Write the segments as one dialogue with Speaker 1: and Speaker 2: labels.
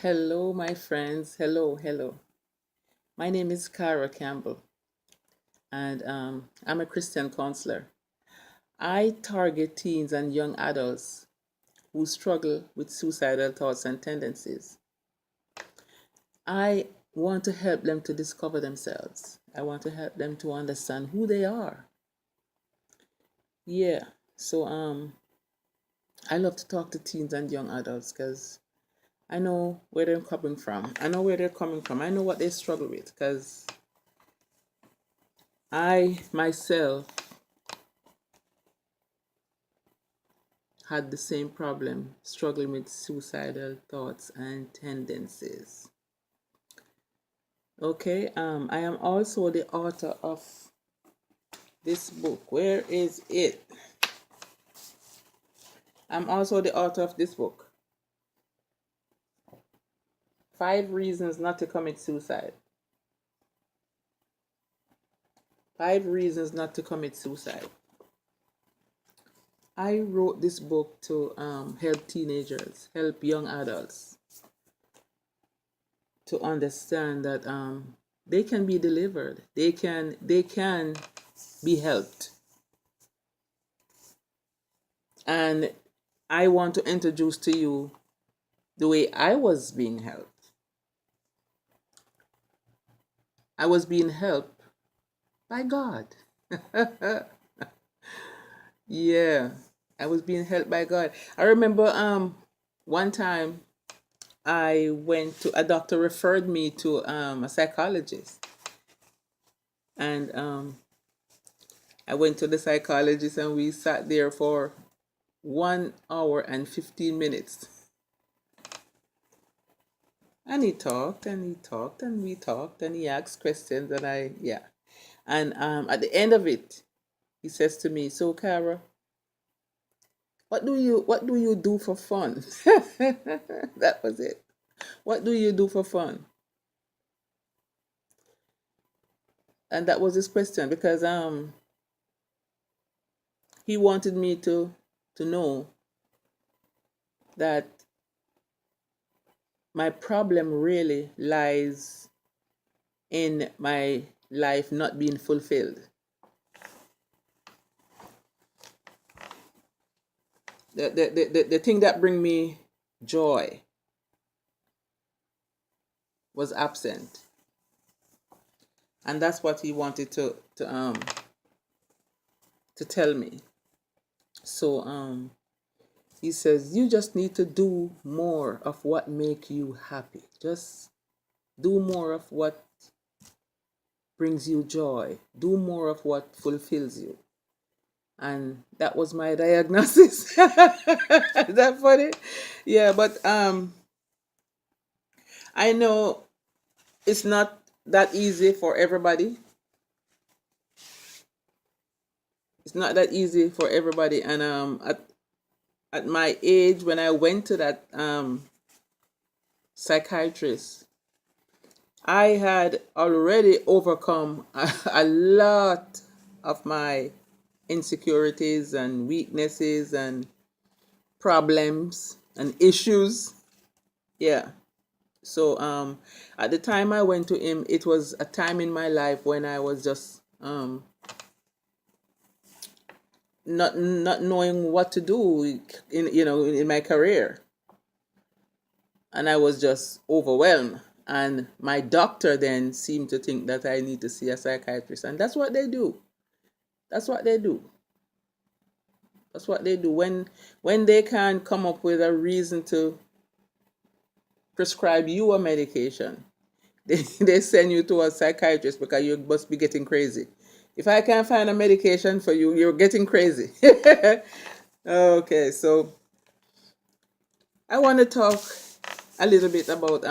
Speaker 1: Hello, my friends. Hello, hello. My name is Cara Campbell, and I'm a Christian counselor. I target teens and young adults who struggle with suicidal thoughts and tendencies. I want to help them to discover themselves. I want to help them to understand who they are. Yeah. So I love to talk to teens and young adults because I know where they're coming from. I know where they're coming from. I know what they struggle with because I myself had the same problem, struggling with suicidal thoughts and tendencies. Okay, I am also the author of this book. Where is it? I'm also the author of this book. 5 Reasons Not to Commit Suicide. 5 Reasons Not to Commit Suicide. I wrote this book to help teenagers, help young adults to understand that they can be delivered. They can be helped. And I want to introduce to you the way I was being helped. I was being helped by God. Yeah, I was being helped by God. I remember one time I went to a doctor referred me to a psychologist, and I went to the psychologist and we sat there for 1 hour and 15 minutes. And he talked and he talked and we talked and he asked questions and yeah. And at the end of it, he says to me, "So, Cara, what do you do for fun?" That was it. What do you do for fun? And that was his question because he wanted me to know that my problem really lies in my life not being fulfilled. The thing that bring me joy was absent, and that's what he wanted to tell me. So he says you just need to do more of what make you happy. Just do more of what brings you joy. Do more of what fulfills you. And that was my diagnosis. Is that funny? Yeah, but I know it's not that easy for everybody. It's not that easy for everybody. And at my age, when I went to that psychiatrist, I had already overcome a lot of my insecurities and weaknesses and problems and issues. Yeah. So at the time I went to him, it was a time in my life when I was just not knowing what to do in my career, and I was just overwhelmed. And my doctor then seemed to think that I need to see a psychiatrist, and that's what they do. That's what they do. That's what they do when they can't come up with a reason to prescribe you a medication. They send you to a psychiatrist because you must be getting crazy. If I can't find a medication for you, you're getting crazy. Okay, so I want to talk a little bit about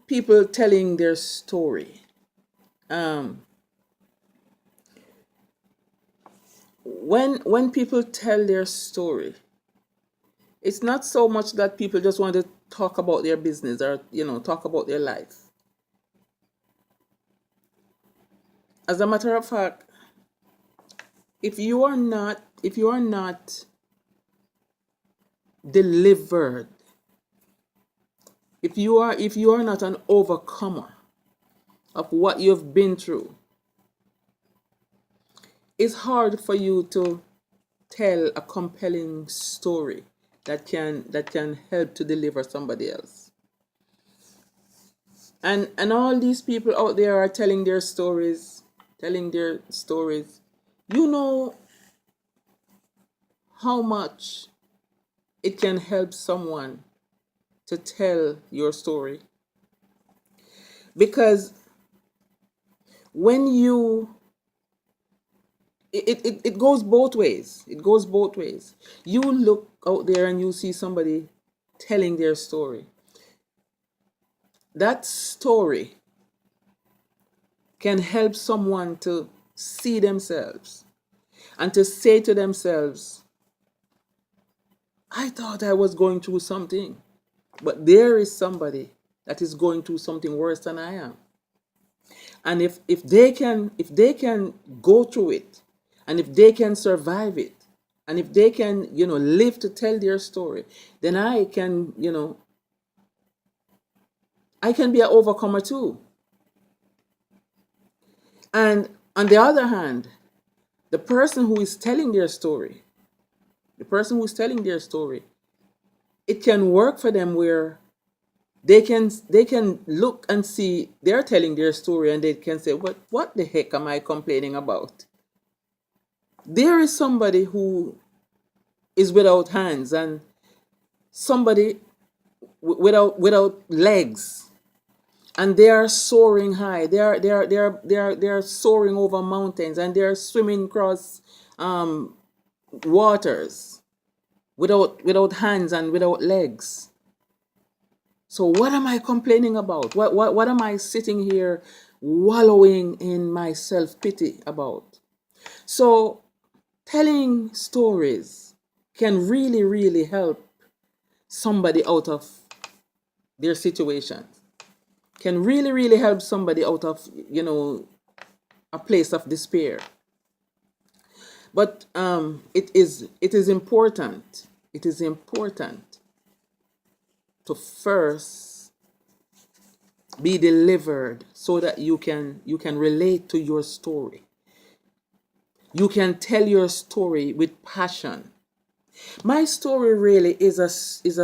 Speaker 1: people telling their story. Um, when people tell their story, it's not so much that people just want to talk about their business or talk about their life. As a matter of fact, if you are not delivered, if you are not an overcomer of what you've been through, it's hard for you to tell a compelling story that can help to deliver somebody else. And all these people out there are telling their stories. You know how much it can help someone to tell your story, because when you it goes both ways. It goes both ways. You look out there and you see somebody telling their story. That story can help someone to see themselves and to say to themselves, I thought I was going through something, but there is somebody that is going through something worse than I am. And if they can go through it, and if they can survive it, and if they can live to tell their story, then I can be an overcomer too. And on the other hand, the person who is telling their story, the person who is telling their story, it can work for them where they can look and see they're telling their story, and they can say, what the heck am I complaining about? There is somebody who is without hands, and somebody without legs, and they are soaring high. They are soaring over mountains, and they are swimming across waters without hands and without legs. So what am I complaining about? What am I sitting here wallowing in my self-pity about? So telling stories can really, really help somebody out of their situation. Can really, really help somebody out of, a place of despair. But it is important. It is important to first be delivered so that you can relate to your story. You can tell your story with passion. My story really is a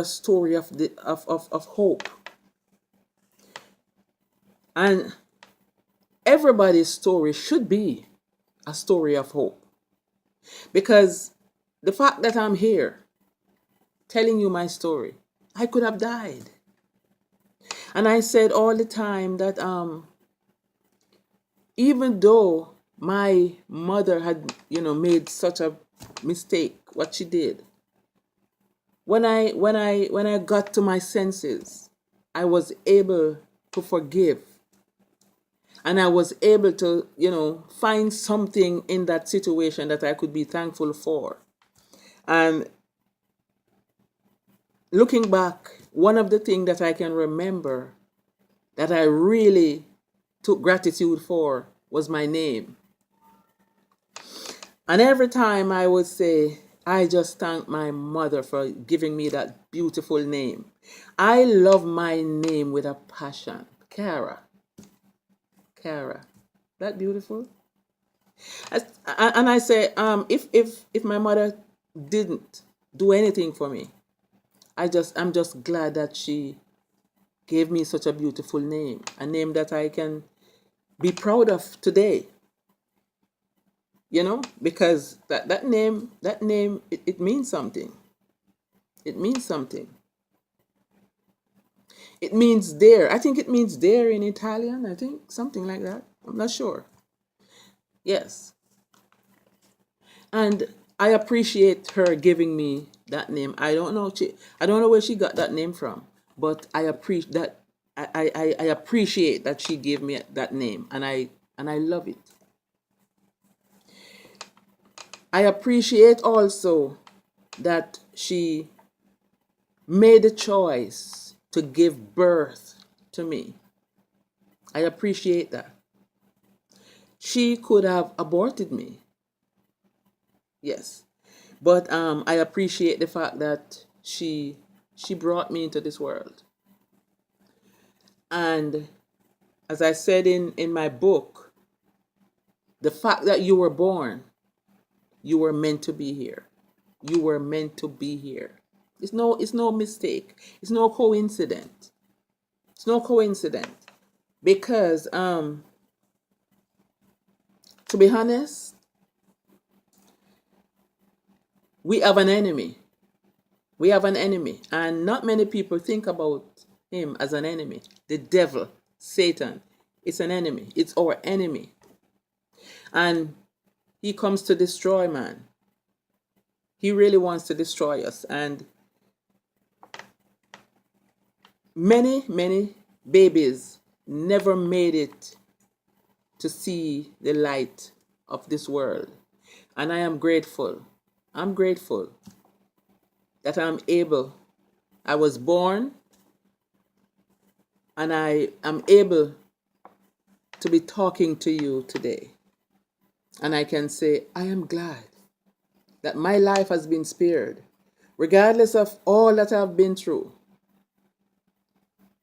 Speaker 1: story of hope. And everybody's story should be a story of hope. Because the fact that I'm here telling you my story, I could have died. And I said all the time that even though my mother had, made such a mistake, what she did, when I got to my senses, I was able to forgive. And I was able to, find something in that situation that I could be thankful for. And looking back, one of the things that I can remember that I really took gratitude for was my name. And every time I would say, I just thank my mother for giving me that beautiful name. I love my name with a passion. Kara. Kara. That beautiful? And I say, if my mother didn't do anything for me, I'm just glad that she gave me such a beautiful name, a name that I can be proud of today. Because that name, it means something. It means something. It means there. I think it means there in Italian. I think something like that. I'm not sure. Yes. And I appreciate her giving me that name. I don't know where she got that name from, but I appreciate that. I appreciate that she gave me that name, and I love it. I appreciate also that she made the choice to give birth to me. I appreciate that. She could have aborted me. Yes. But I appreciate the fact that she she brought me into this world. And as I said in my book, the fact that you were born, you were meant to be here. You were meant to be here. It's no mistake. It's no coincidence. It's no coincidence. Because to be honest, we have an enemy. We have an enemy, and not many people think about him as an enemy. The devil, Satan, it's an enemy. It's our enemy. And he comes to destroy man. He really wants to destroy us. And many babies never made it to see the light of this world. And I am grateful. I'm grateful that I was born, and I am able to be talking to you today. And I can say, I am glad that my life has been spared, regardless of all that I've been through.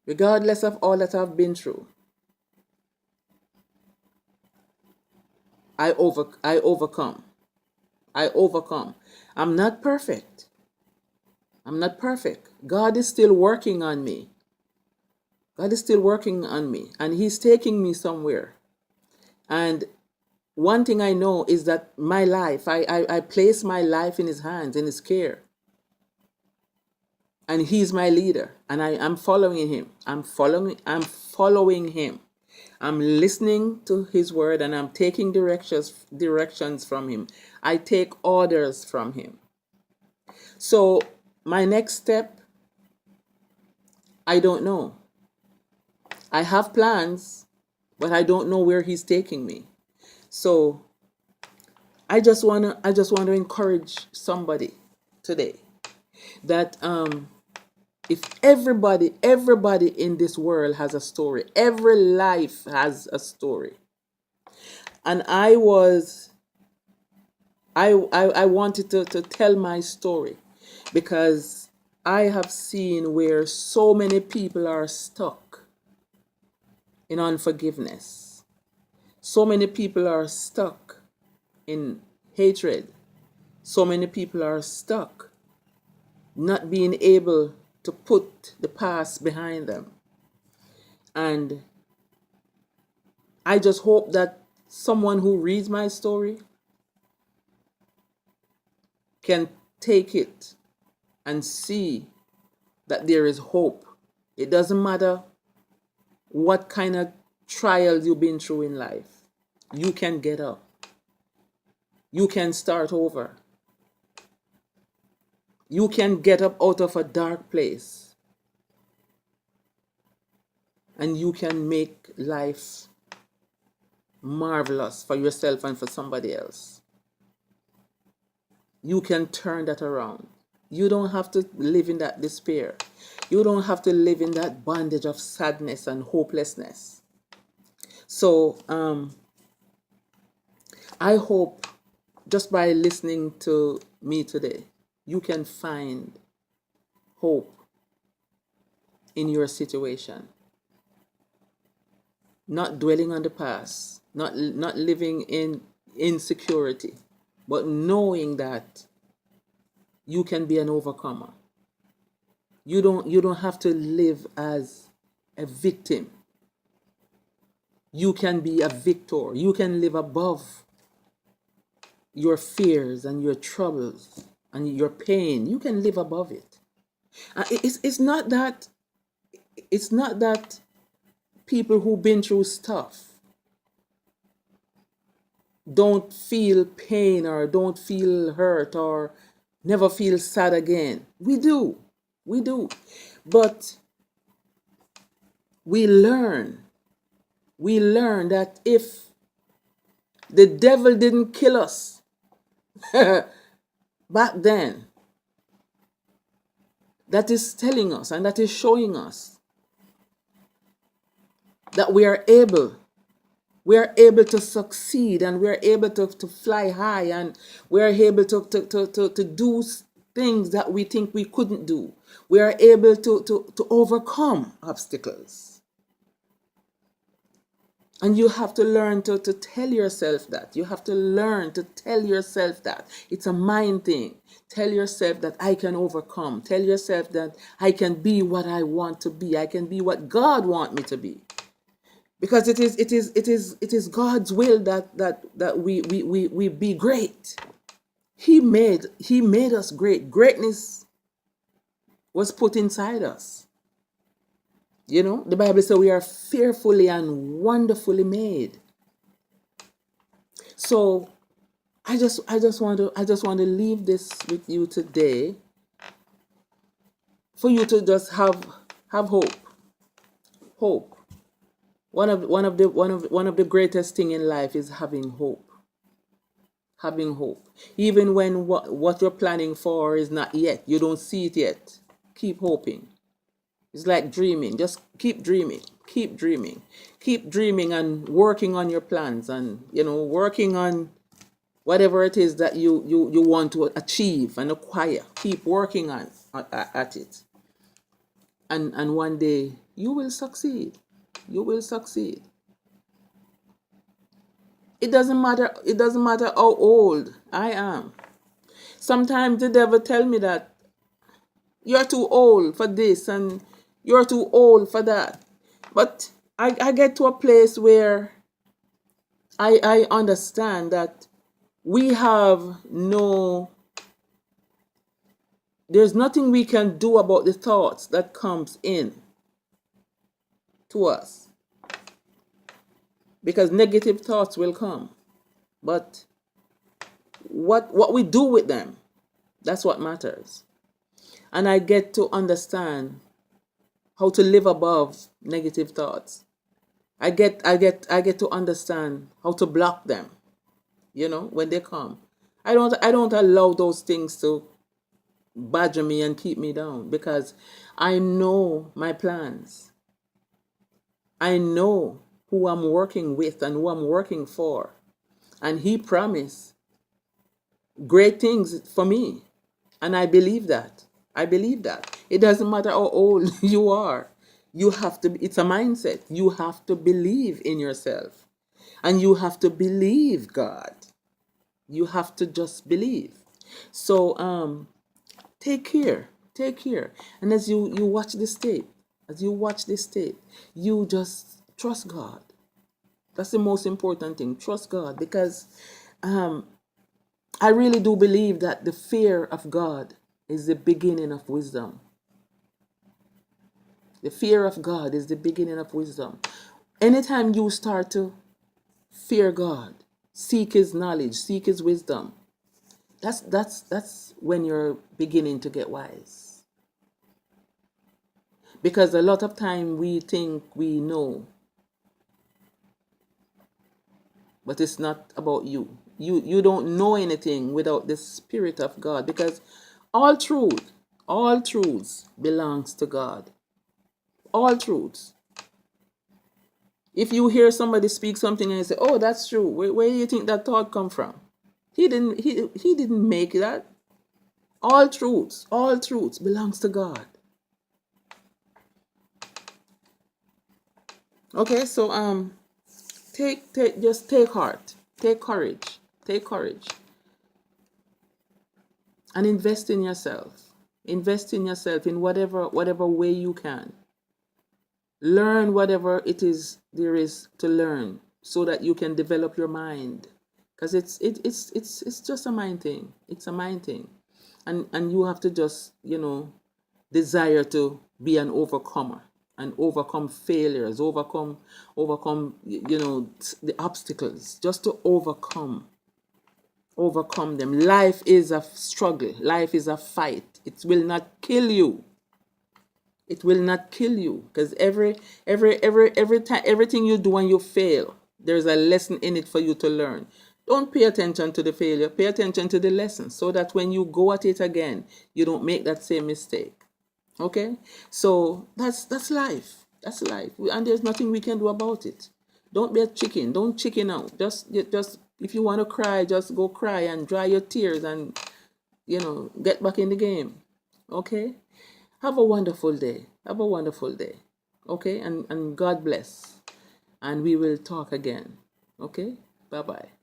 Speaker 1: Regardless of all that I've been through, I overcome. I overcome. I'm not perfect. I'm not perfect. God is still working on me. God is still working on me, and He's taking me somewhere. And one thing I know is that my life, I place my life in His hands, in His care. And He's my leader, and I'm following Him. I'm following Him. I'm listening to His word, and I'm taking directions from Him. I take orders from Him. So my next step, I don't know. I have plans, but I don't know where He's taking me. So I just want to encourage somebody today that if everybody in this world has a story, every life has a story. And I wanted to tell my story because I have seen where so many people are stuck in unforgiveness. So many people are stuck in hatred. So many people are stuck not being able to put the past behind them. And I just hope that someone who reads my story can take it and see that there is hope. It doesn't matter what kind of trials you've been through in life. You can get up. You can start over. You can get up out of a dark place. And you can make life marvelous for yourself and for somebody else. You can turn that around. You don't have to live in that despair. You don't have to live in that bondage of sadness and hopelessness. So I hope just by listening to me today, you can find hope in your situation. Not dwelling on the past, not living in insecurity, but knowing that you can be an overcomer. You don't have to live as a victim. You can be a victor. You can live above your fears and your troubles and your pain. You can live above it. It's not that people who've been through stuff don't feel pain or don't feel hurt or never feel sad again. We do. But we learn that if the devil didn't kill us back then, that is telling us and that is showing us that we are able to succeed, and we are able to fly high, and we are able to do things that we think we couldn't do. We are able to overcome obstacles. And you have to learn to tell yourself that. You have to learn to tell yourself that. It's a mind thing. Tell yourself that I can overcome. Tell yourself that I can be what I want to be. I can be what God wants me to be. Because it is God's will that we be great. He made us great. Greatness was put inside us. You know, the Bible says we are fearfully and wonderfully made. So I just want to leave this with you today, for you to just have hope. Hope. One of the greatest thing in life is having hope. Having hope. Even when what you're planning for is not yet, you don't see it yet. Keep hoping. It's like dreaming. Just keep dreaming. Keep dreaming. Keep dreaming and working on your plans, and working on whatever it is that you want to achieve and acquire. Keep working at it. And one day you will succeed. You will succeed. It doesn't matter how old I am. Sometimes the devil tell me that you're too old for this and you're too old for that. But I get to a place where I understand that there's nothing we can do about the thoughts that comes in to us. Because negative thoughts will come. But what we do with them, that's what matters. And I get to understand how to live above negative thoughts. I get to understand how to block them, when they come. I don't allow those things to badger me and keep me down, because I know my plans. I know who I'm working with and who I'm working for. And he promised great things for me. And I believe that. It doesn't matter how old you are. It's a mindset. You have to believe in yourself. And you have to believe God. You have to just believe. So take care. And as you watch this tape, you just trust God. That's the most important thing. Trust God, because I really do believe that the fear of God is the beginning of wisdom. The fear of God is the beginning of wisdom. Anytime you start to fear God, seek His knowledge, seek His wisdom, that's when you're beginning to get wise. Because a lot of time we think we know, but it's not about you. You don't know anything without the Spirit of God, because all truths belongs to God. All truths. If you hear somebody speak something and you say, "Oh, that's true," where do you think that thought come from? He didn't make that. All truths belongs to God. Okay, so just take heart, take courage, and invest in yourself. Invest in yourself in whatever way you can. Learn whatever it is there is to learn, so that you can develop your mind. Because it's just a mind thing. It's a mind thing. And you have to just, desire to be an overcomer and overcome failures, overcome the obstacles, just to overcome them. Life is a struggle. Life is a fight. It will not kill you. It will not kill you, because every time, everything you do and you fail, there's a lesson in it for you to learn. Don't pay attention to the failure. Pay attention to the lesson, so that when you go at it again, you don't make that same mistake. Okay? So that's life. That's life. And there's nothing we can do about it. Don't be a chicken. Don't chicken out. Just if you want to cry, just go cry and dry your tears and get back in the game. Okay? Have a wonderful day. Have a wonderful day. Okay? And God bless. And we will talk again. Okay? Bye bye.